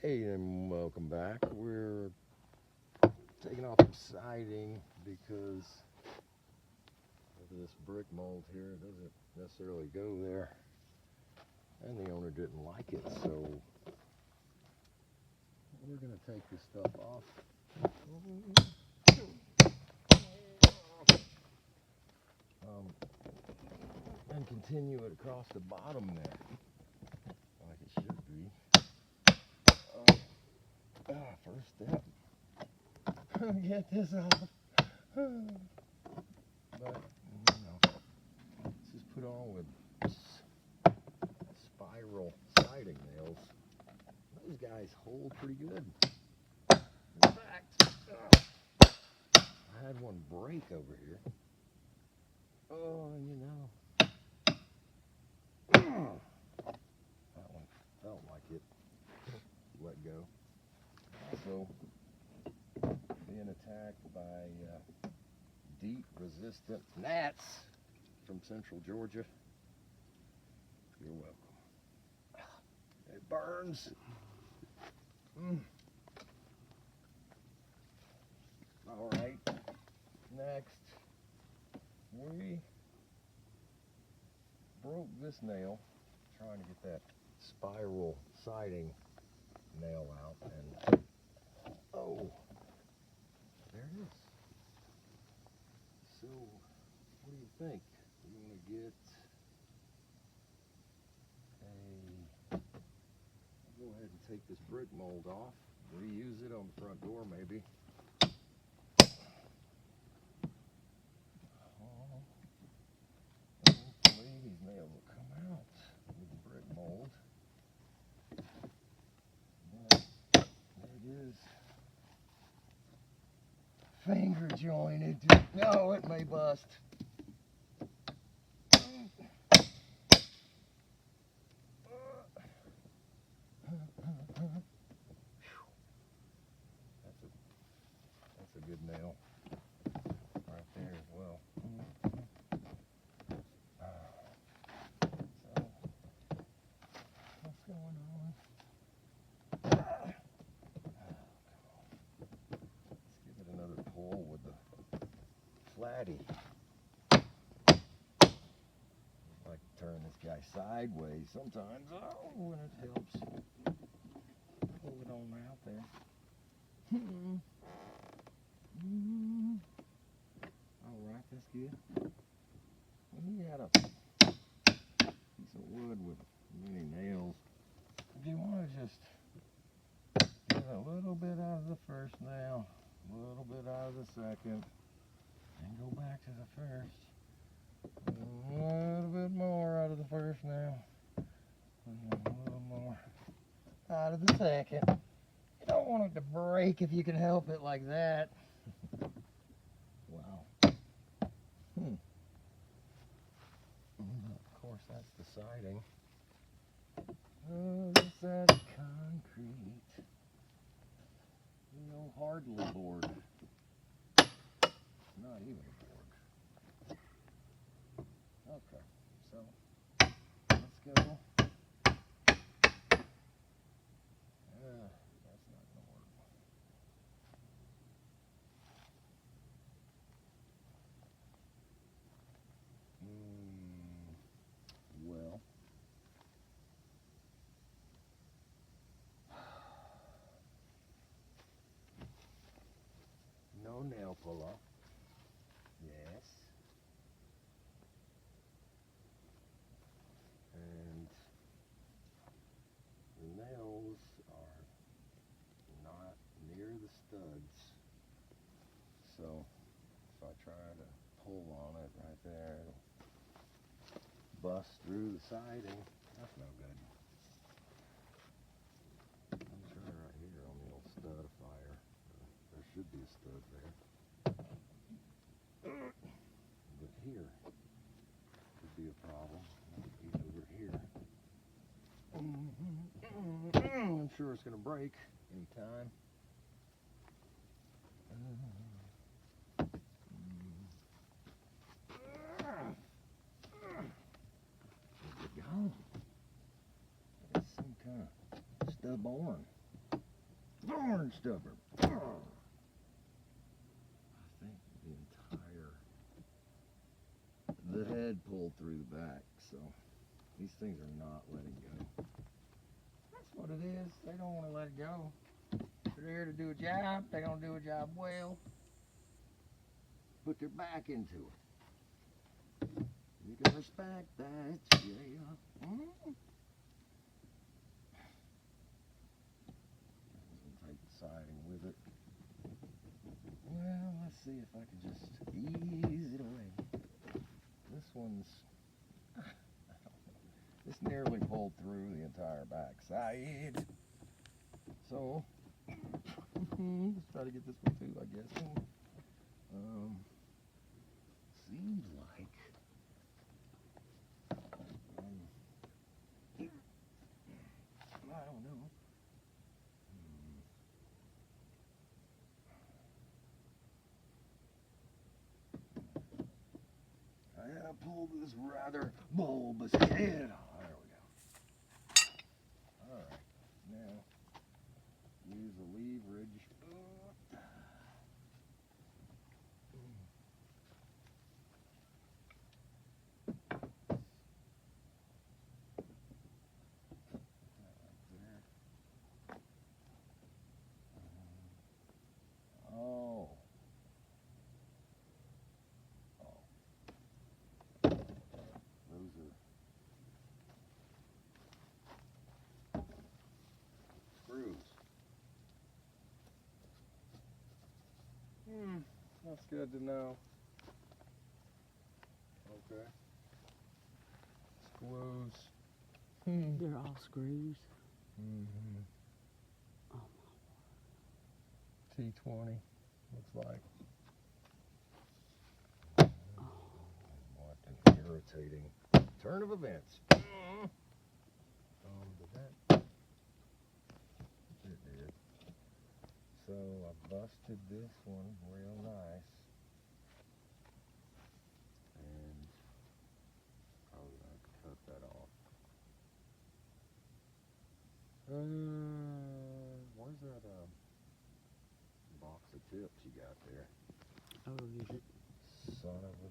Hey, and welcome back. We're taking off some siding because of this brick mold here. It doesn't necessarily go there, and the owner didn't like it, so we're going to take this stuff off and continue it across the bottom there, like it should be. First step, get this off. But, it's just put on with spiral siding nails. Those guys hold pretty good. In fact, I had one break over here. Oh, that one felt like it let go. Also, being attacked by deep resistant gnats from central Georgia. You're welcome. It burns. All right, next we broke this nail trying to get that spiral siding nail out, and oh, there it is. So what do you think? You want to get I'll go ahead and take this brick mold off, reuse it on the front door maybe. Hopefully these nails will come out with the brick mold. But there it is. Finger jointed. No, it may bust. That's a good nail right there as well. So, what's going on? Let's give it another pull with the flatty. Like to turn this guy sideways sometimes. Oh, when it helps. Pull it on out there. Alright, that's good. When you got a piece of wood with many nails, you want to just get a little bit out of the first nail, a little bit out of the second, and go back to the first. A little bit more out of the first nail, and a little more out of the second. You don't want it to break if you can help it like that. Wow. Of course, that's the siding. Oh, this is concrete. The old hardly board. Not even a board. Okay, so let's go. That's not gonna work. Well, no nail pull-off. Yes. And the nails are not near the studs. So if I try to pull on it right there, it'll bust through the siding. That's no good. Let me try right here on the old studifier. There should be a stud there. But here could be a problem. Maybe over here. I'm sure it's going to break anytime. There we go. It's some kind of stubborn. barn stuffer. I think the head pulled through the back, so these things are not letting go. That's what it is. They don't want to let it go. They're here to do a job. They're going to do a job well. Put their back into it. You can respect that, yeah. Take the siding with it. Well, let's see if I can just ease it away. This one's, this nearly pulled through the entire back side. So, let's try to get this one too, I guess. Seems like I don't know. I pulled this rather bulbous head. Oh, there we go. Alright, now use the leverage. That's good to know. Okay. Screws. They're all screws. Mm-hmm. Oh T20 looks like. What an irritating turn of events. It did. So I busted this one real nice. And probably gonna have to cut that off. Where's that box of tips you got there? I'll go get it. Son of a